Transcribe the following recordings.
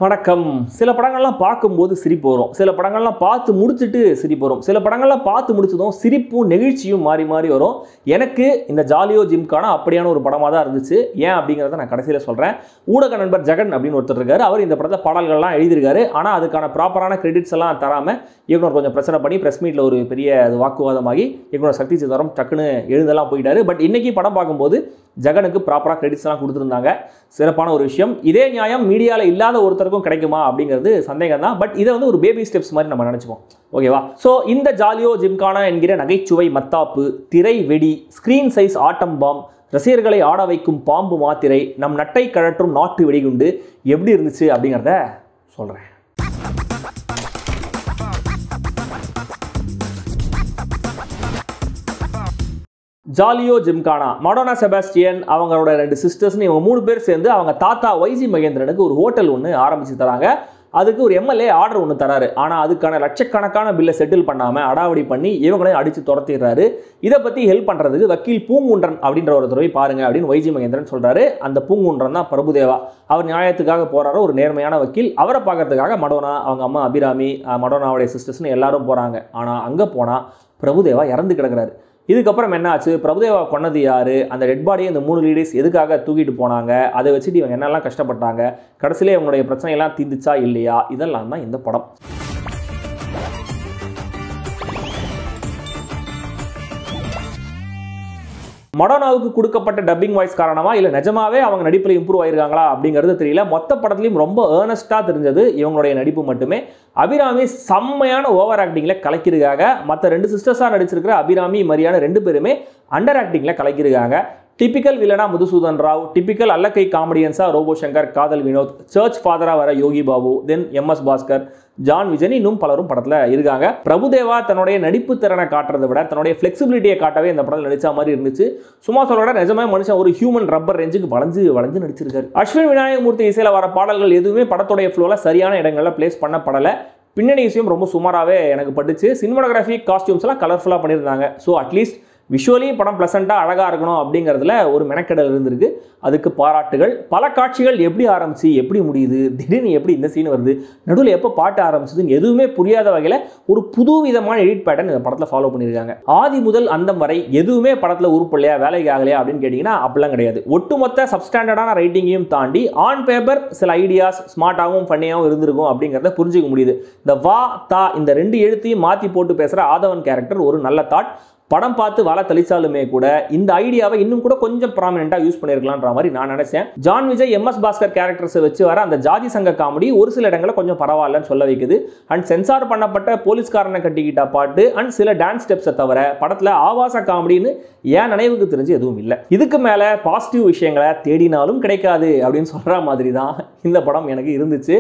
வணக்கம். சில படங்கள்லாம் பார்க்கும்போது சிரிப்பு வரும், சில படங்கள்லாம் பார்த்து முடிச்சுட்டு சிரிப்பு வரும், சில படங்கள்லாம் பார்த்து முடிச்சதும் சிரிப்பும் நெகிழ்ச்சியும் மாறி மாறி வரும். எனக்கு இந்த ஜாலியோ ஜிம்கானா அப்படியான ஒரு படமாக தான் இருந்துச்சு. ஏன் அப்படிங்கிறத நான் கடைசியில் சொல்கிறேன். ஊடக நண்பர் ஜெகன் அப்படின்னு ஒருத்தர் இருக்காரு. அவர் இந்த படத்தை பாடல்கள்லாம் எழுதியிருக்காரு. ஆனால் அதுக்கான ப்ராப்பரான கிரெடிட்ஸ் எல்லாம் தராமல் இயக்குனர் கொஞ்சம் பிரச்சனை பண்ணி ப்ரெஸ் மீட்டில் ஒரு பெரிய வாக்குவாதமாகி இயக்குனர் சக்தி சிதம்பரம் டக்குன்னு எழுந்தெல்லாம் போயிட்டாரு. பட் இன்னைக்கு படம் பார்க்கும்போது ஜெகனுக்கு ப்ராப்பராக கிரெடிட்ஸ் எல்லாம் கொடுத்துருந்தாங்க. சிறப்பான ஒரு விஷயம். இதே நியாயம் மீடியாவில் இல்லாத ஒருத்தருக்கும் கிடைக்குமா அப்படிங்கிறது சந்தேகம் தான். பட் இதை வந்து ஒரு பேபி ஸ்டெப்ஸ் மாதிரி நம்ம நினச்சிப்போம். ஓகேவா? ஸோ இந்த ஜாலியோ ஜிம்கானா என்கிற நகைச்சுவை மத்தாப்பு, திரை வெடி, ஸ்க்ரீன் சைஸ் ஆட்டம் பாம், ரசிகர்களை ஆட வைக்கும் பாம்பு மாத்திரை, நம் நட்டை கழற்றும் நாட்டு வெடிகுண்டு எப்படி இருந்துச்சு அப்படிங்கிறத சொல்கிறேன். ஜாலியோ ஜிம்கானா, மடோனா செபாஸ்டியன் அவங்களோட 2 சிஸ்டர்ஸ்னு இவங்க 3 பேர் சேர்ந்து அவங்க தாத்தா வைசி மகேந்திரனுக்கு ஒரு ஹோட்டல் ஒன்று ஆரம்பிச்சு தராங்க. அதுக்கு ஒரு எம்எல்ஏ ஆர்டர் ஒன்று தராரு. ஆனால் அதுக்கான லட்சக்கணக்கான பில்லை செட்டில் பண்ணாமல் அடாவடி பண்ணி இவங்களையும் அடித்து துரத்திடுறாரு. இதை பற்றி ஹெல்ப் பண்ணுறதுக்கு வக்கீல் பூங்குன்றன் அப்படின்ற ஒரு தடவை பாருங்க அப்படின்னு வைசி மகேந்திரன் சொல்கிறாரு. அந்த பூங்குன்றன் தான் பிரபுதேவா. அவர் நியாயத்துக்காக போகிறாரு, ஒரு நேர்மையான வக்கீல். அவரை பார்க்கறதுக்காக மடோனா, அவங்க அம்மா அபிராமி, மடோனாவுடைய சிஸ்டர்ஸ்னு எல்லாரும் போகிறாங்க. ஆனால் அங்கே போனால் பிரபுதேவா இறந்து கிடக்கிறாரு. இதுக்கப்புறம் என்ன ஆச்சு? பிரபுதேவா கொன்னது யாரு? அந்த டெட் பாடியை இந்த 3 லேடிஸ் எதுக்காக தூக்கிட்டு போனாங்க? அதை வச்சுட்டு இவங்க என்னெல்லாம் கஷ்டப்பட்டாங்க? கடைசியிலே இவங்களுடைய பிரச்சனையெல்லாம் தீர்ந்துச்சா இல்லையா? இதெல்லாம் தான் இந்த படம். மடோனாவுக்கு கொடுக்கப்பட்ட டப்பிங் வாய்ஸ் காரணமா இல்லை நிஜமாவே அவங்க நடிப்பில் இம்ப்ரூவ் ஆயிருக்காங்களா அப்படிங்கிறது தெரியல. மொத்த படத்துலையும் ரொம்ப ஏர்னஸ்டாக தெரிஞ்சது இவங்களுடைய நடிப்பு மட்டுமே. அபிராமி செம்மையான ஓவர் ஆக்டிங்கில் கலக்கிருக்காங்க. மற்ற 2 சிஸ்டர்ஸாக நடிச்சிருக்கிற அபிராமி, மரியான 2 பேருமே அண்டர் ஆக்டிங்கில் கலக்கிருக்காங்க. டிபிக்கல் வில்லனா மதுசூதன் ராவ், டிபிக்கல் அல்லக்கை காமெடியன்ஸா ரோபோ சங்கர், காதல் வினோத், சர்ச் ஃபாதரா வர யோகி பாபு, தென் எம்எஸ் பாஸ்கர், ஜான் விஜய், இன்னும் பலரும் படத்தில் இருக்காங்க. பிரபுதேவா தன்னுடைய நடிப்பு திறனை காட்டுறதை விட தன்னுடைய ஃபிளெக்சிபிலிட்டியை காட்டவே இந்த படத்தில் நடிச்ச மாதிரி இருந்துச்சு. சும்மா சொல்ல நிஜமே மனுஷன் ஒரு ஹியூமன் ரப்பர் ரேஞ்சுக்கு வளைஞ்சு நடிச்சிருக்காரு. அஸ்வின் விநாயகமூர்த்தி இசையில் வர பாடல்கள் எதுவுமே படத்துடைய ஃப்ளோவில் சரியான இடங்களில் பிளேஸ் பண்ணப்படலை. பின்னணி விஷயம் ரொம்ப சுமாராகவே எனக்கு பட்டுச்சு. சினிமாட்டோகிராஃபி, காஸ்டியூம்ஸ் எல்லாம் கலர்ஃபுல்லாக பண்ணியிருந்தாங்க. ஸோ அட்லீஸ்ட் விஷுவலி படம் ப்ளசண்ட்டாக அழகாக இருக்கணும் அப்படிங்கிறதுல ஒரு மெனக்கெடல் இருந்திருக்கு. அதுக்கு பாராட்டுகள். பல காட்சிகள் எப்படி ஆரம்பிச்சு எப்படி முடியுது, திடீர்னு எப்படி இந்த சீன் வருது, நடுவில் எப்போ பாட்டு ஆரம்பிச்சதுன்னு எதுவுமே புரியாத வகையில் ஒரு புது விதமான எடிட் பேட்டர்ன் இந்த படத்தில் ஃபாலோ பண்ணியிருக்காங்க. ஆதி முதல் அந்தம் வரை எதுவுமே படத்தில் உருப்படலையா, வேலைக்கு ஆகலையா அப்படின்னு கேட்டிங்கன்னா அப்படிலாம் கிடையாது. ஒட்டுமொத்த சப்ஸ்டாண்டர்டான ரைட்டிங்கையும் தாண்டி ஆன் பேப்பர் சில ஐடியாஸ் ஸ்மார்ட்டாகவும் ஃபன்னியாகவும் இருந்திருக்கும் அப்படிங்கிறத புரிஞ்சிக்க முடியுது. இந்த வா தா இந்த 2 எழுத்தையும் மாற்றி போட்டு பேசுகிற ஆதவன் கேரக்டர் ஒரு நல்ல தாட். படம் பார்த்து வள தெளிச்சாலுமே கூட இந்த ஐடியாவை இன்னும் கூட கொஞ்சம் ப்ராமினென்ட்டாக யூஸ் பண்ணியிருக்கலான்ற மாதிரி நான் நினைச்சேன். ஜான் விஜய், எம்எஸ் பாஸ்கர் கேரக்டர்ஸை வச்சு வர அந்த ஜாதி சங்க காமெடி ஒரு சில இடங்களில் கொஞ்சம் பரவாயில்லன்னு சொல்ல வைக்குது. அண்ட் சென்சார் பண்ணப்பட்ட போலீஸ்காரனை கட்டிக்கிட்ட பாட்டு அண்ட் சில டான்ஸ் ஸ்டெப்ஸை தவிர படத்தில் ஆபாச காமெடின்னு ஏன் நினைவுக்கு தெரிஞ்சு எதுவும் இல்லை. இதுக்கு மேலே பாசிட்டிவ் விஷயங்களை தேடினாலும் கிடைக்காது அப்படின்னு சொல்கிற மாதிரி தான் இந்த படம் எனக்கு இருந்துச்சு.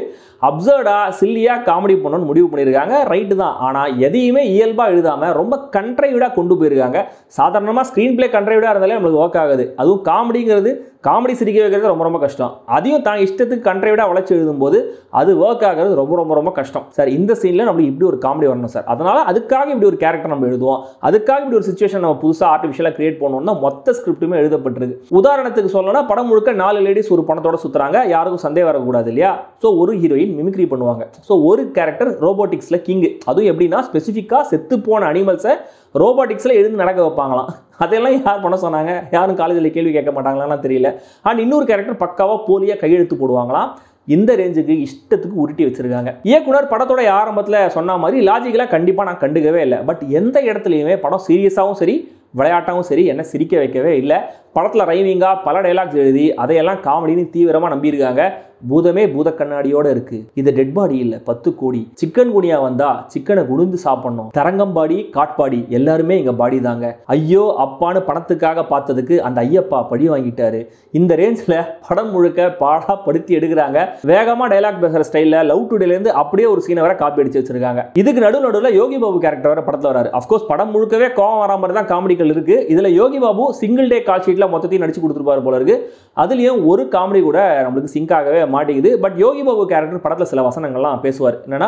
அப்சர்டாக சில்லியாக காமெடி பண்ணணும்னு முடிவு பண்ணியிருக்காங்க. ரைட்டு தான். ஆனால் எதையுமே இயல்பாக எழுதாமல் ரொம்ப கண்ட்ரைவிடாக கொண்டு போயிருக்காங்க. சாதாரணமாக ஸ்க்ரீன் பிளே கண்ட்ரைவிடாக இருந்தாலே நம்மளுக்கு ஒர்க் ஆகுது. அதுவும் காமெடிங்கிறது, காமெடி சிரிக்க வைக்கிறது ரொம்ப ரொம்ப கஷ்டம். அதையும் தான் இஷ்டத்துக்கு கண்ட்ரைவிடாக உழைச்சி எழுதும்போது அது ஒர்க் ஆகிறது ரொம்ப கஷ்டம். சார் இந்த சீனில் நம்மளுக்கு இப்படி ஒரு காமெடி வரணும் சார், அதனால் அதுக்காக இப்படி ஒரு கேரக்டர் நம்ம எழுதுவோம், அதுக்காக இப்படி ஒரு சிச்சுவேஷன் நம்ம புதுசாக ஆர்டிஃபிஷியலாக கிரியேட் பண்ணணும்னா மொத்த ஸ்கிரிப்ட்டுமே எழுதப்பட்டிருக்கு. உதாரணத்துக்கு சொல்லணும்னா படம் முழுக்க 4 லேடிஸ் ஒரு பணத்தோட சுற்றுறாங்க. யாருக்கும் சந்தேகம் வரக்கூடாது இல்லையா? ஸோ ஒரு ஹீரோயின் மிமிக்ரி பண்ணுவாங்க. ஸோ ஒரு கேரக்டர் ரோபோட்டிக்ஸில் கிங். அதுவும் எப்படின்னா ஸ்பெசிஃபிக்காக செத்து போன அனிமல்ஸை ரோபோட்டிக்ஸில் எழுந்து நடக்க வைப்பாங்களாம். அதெல்லாம் யார் பண்ண சொன்னாங்க? யாரும் காலேஜில் கேள்வி கேட்க மாட்டாங்களான்னு தெரியல. அண்ட் இன்னொரு கேரக்டர் பக்காவாக போலியாக கையெழுத்து போடுவாங்களாம். இந்த ரேஞ்சுக்கு இஷ்டத்துக்கு உருட்டி வச்சிருக்காங்க. இயக்குனர் படத்தோட ஆரம்பத்தில் சொன்ன மாதிரி லாஜிக்கலாக கண்டிப்பாக நான் கண்டுக்கவே இல்லை. பட் எந்த இடத்துலையுமே படம் சீரியஸாகவும் சரி விளையாட்டாகவும் சரி என்ன சிரிக்க வைக்கவே இல்லை. படத்தில் ரைமிங்காக பல டைலாக்ஸ் எழுதி அதையெல்லாம் காமெடின்னு தீவிரமாக நம்பியிருக்காங்க. பூதமே பூத கண்ணாடியோட இருக்கு. இது டெட் பாடி இல்லை 10 கோடி. சிக்கன் குனியா வந்தா சிக்கனை குடிந்து சாப்பிடணும். தரங்கம்பாடி காட்பாடி எல்லாருமே எங்க பாடி தாங்க. ஐயோ அப்பான்னு பணத்துக்காக பார்த்ததுக்கு அந்த ஐயப்பா படி வாங்கிட்டாரு. இந்த ரேஞ்சில் படம் முழுக்க பாடா படுத்தி எடுக்கிறாங்க. வேகமா டைலாக் பேசுற ஸ்டைலில் லவ் டுடேலேருந்து அப்படியே ஒரு சீனை வர காப்பி அடிச்சு வச்சிருக்காங்க. இதுக்கு நடுவில் யோகி பாபு கேரக்டர் வர படத்தில் வராரு. அஃப்கோர்ஸ் படம் முழுக்கவே கோவம் வர மாதிரி தான் காமெடிகள் இருக்கு. இதுல யோகி பாபு சிங்கிள் டே கால் ஷீட்ல மொத்தத்தையும் நடிச்சு கொடுத்துருப்பாரு போல இருக்கு. அதுலயும் ஒரு காமெடி கூட நம்மளுக்கு சிங்க் ஆகவே மாட்டேங்குது. பட் யோகி பாபு கேரக்டர் படத்தில் சில வசனங்கள்லாம் பேசுவார். என்னன்னா,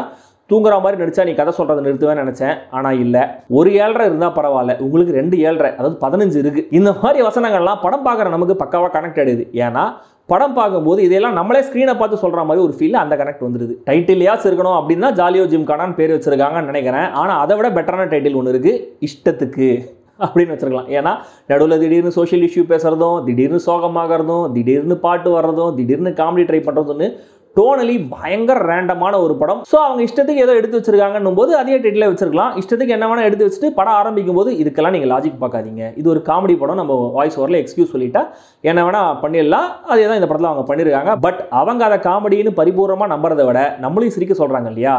தூங்குற மாதிரி நடிச்சா நீ கதை சொல்றதை நிறுத்துவேன்னு நினைச்சேன், ஆனா இல்ல, ஒரு 7.5 இருந்தா பரவாயில்ல, உங்களுக்கு 2 7.5 அதாவது 15 இருக்கு. இந்த மாதிரி வசனங்கள்லாம் படம் பார்க்குற நமக்கு பக்காவா கனெக்ட் ஆயிடுது. ஏன்னா படம் பார்க்கும்போது இதெல்லாம் நம்மளே ஸ்க்ரீனை பார்த்து சொல்கிற மாதிரி ஒரு ஃபீல் அந்த கனெக்ட் வந்துடுது. டைட்டில்லையாச்சும் இருக்கணும் அப்படின்னா ஜாலியோ ஜிம்கானான்னு பேர் வச்சிருக்காங்கன்னு நினைக்கிறேன். ஆனால் அதை விட பெட்டரான டைட்டில் ஒன்று இருக்குது, இஷ்டத்துக்கு அப்படின்னு வச்சுருக்கலாம். ஏன்னா நடுவில் திடீர்னு சோஷியல் இஷ்யூ பேசுகிறதும், திடீர்னு சோகமாகறதும், திடீர்னு பாட்டு வர்றதும், திடீர்னு காமெடி ட்ரை பண்ணுறதுன்னு டோனலி பயங்கர ரேண்டமான ஒரு படம். ஸோ அவங்க இஷ்டத்துக்கு ஏதோ எடுத்து வச்சிருக்காங்கன்னும் போது அதே டைட்டில் வச்சிருக்கலாம். இஷ்டத்துக்கு என்ன வேணால் எடுத்து வச்சுட்டு படம் ஆரம்பிக்கும் போது இதுக்கெல்லாம் நீங்கள் லாஜிக் பார்க்காதீங்க, இது ஒரு காமெடி படம், நம்ம வாய்ஸ் ஓவரில் எக்ஸ்கியூஸ் சொல்லிட்டா என்ன வேணால் பண்ணிடலாம், அதே தான் இந்த படத்தில் அவங்க பண்ணியிருக்காங்க. பட் அவங்க அதை காமெடின்னு பரிபூர்ணமாக நம்புறதை விட நம்மளையும் சிரிக்க சொல்கிறாங்க இல்லையா,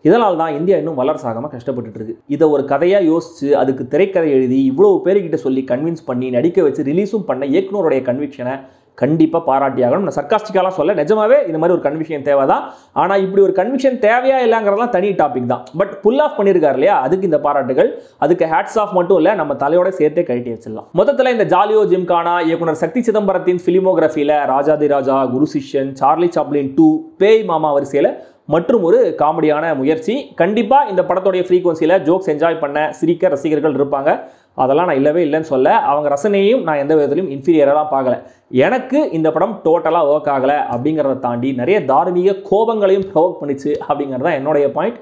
இதனால் தான் இந்தியா இன்னும் வளர்ச்சாகாமல் கஷ்டப்பட்டுட்டு இருக்கு. இதை ஒரு கதையாக யோசிச்சு அதுக்கு திரைக்கதை எழுதி இவ்வளோ பேருக்கிட்ட சொல்லி கன்வின்ஸ் பண்ணி நடிக்க வச்சு ரிலீஸும் பண்ண இயக்குனருடைய கன்விக்ஷனை கண்டிப்பாக பாராட்டியாகணும். நான் சர்க்காஸ்டிக்காலாம் சொல்ல, நிஜமாவே இந்த மாதிரி ஒரு கன்விக்ஷன் தேவை தான். ஆனால் இப்படி ஒரு கன்விக்ஷன் தேவையா இல்லைங்கிறதுலாம் தனி டாபிக் தான். பட் புல் ஆஃப் பண்ணியிருக்காரு இல்லையா, அதுக்கு இந்த பாராட்டுகள். அதுக்கு ஹேட்ஸ் ஆஃப் மட்டும் இல்லை, நம்ம தலையோட சேர்த்தே கழட்டி வச்சிடலாம். மொத்தத்தில் இந்த ஜாலியோ ஜிம்கானா இயக்குனர் சக்தி சிதம்பரத்தின் ஃபிலிமோகிராஃபியில் ராஜாதி ராஜா, குரு சிஷ்யன், சார்லி சாப்ளின் 2, பேய் மாமா வரிசையில் மற்றும் ஒரு காமெடியான முயற்சி. கண்டிப்பாக இந்த படத்துடைய ஃப்ரீக்வன்சியில் ஜோக்ஸ் என்ஜாய் பண்ண சிரிக்க ரசிகர்கள் இருப்பாங்க. அதெல்லாம் நான் இல்லவே இல்லைன்னு சொல்ல, அவங்க ரசனையும் நான் எந்த விதத்திலையும் இன்ஃபீரியராக பார்க்கல. எனக்கு இந்த படம் டோட்டலாக ஒர்க் ஆகலை அப்படிங்கிறத தாண்டி நிறைய தார்மீக கோபங்களையும் ப்ரொவோக் பண்ணிச்சு அப்படிங்கிறது தான் என்னுடைய பாயிண்ட்.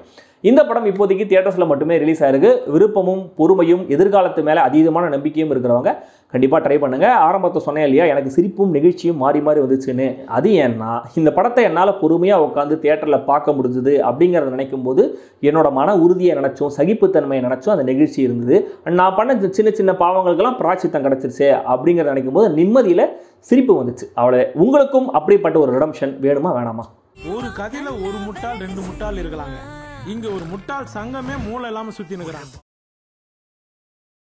இந்த படம் இப்போதைக்கு தியேட்டர்ஸில் மட்டுமே ரிலீஸ் ஆயிருக்கு. விருப்பமும் பொறுமையும் எதிர்காலத்து மேலே அதீதமான நம்பிக்கையும் இருக்கிறவங்க கண்டிப்பாக ட்ரை பண்ணுங்கள். ஆரம்பத்தை சொன்னேன் இல்லையா, எனக்கு சிரிப்பும் நிகழ்ச்சியும் மாறி மாறி வந்துச்சுன்னு. அது ஏன்னா இந்த படத்தை என்னால் பொறுமையாக உட்காந்து தியேட்டரில் பார்க்க முடிஞ்சுது அப்படிங்கிறத நினைக்கும் போது என்னோட மன உறுதியை நினச்சோம், சகிப்புத்தன்மையை நினச்சோம், அந்த நிகழ்ச்சி இருந்தது. நான் பண்ண சின்ன சின்ன பாவங்களுக்கெல்லாம் பிராய்ச்சித்தம் கிடச்சிருச்சு அப்படிங்கிறத நினைக்கும் போது நிம்மதியில் சிரிப்பு வந்துச்சு. அவ்வளோ. உங்களுக்கும் அப்படிப்பட்ட ஒரு ரிடம்ஷன் வேணுமா வேணாமா? ஒரு கதையில ஒரு முட்டாள் 2 முட்டாள் இருக்கலாங்க, இங்க ஒரு முட்டாள் சங்கமே மூளை இல்லாம சுத்தி நிற்கிறாங்க.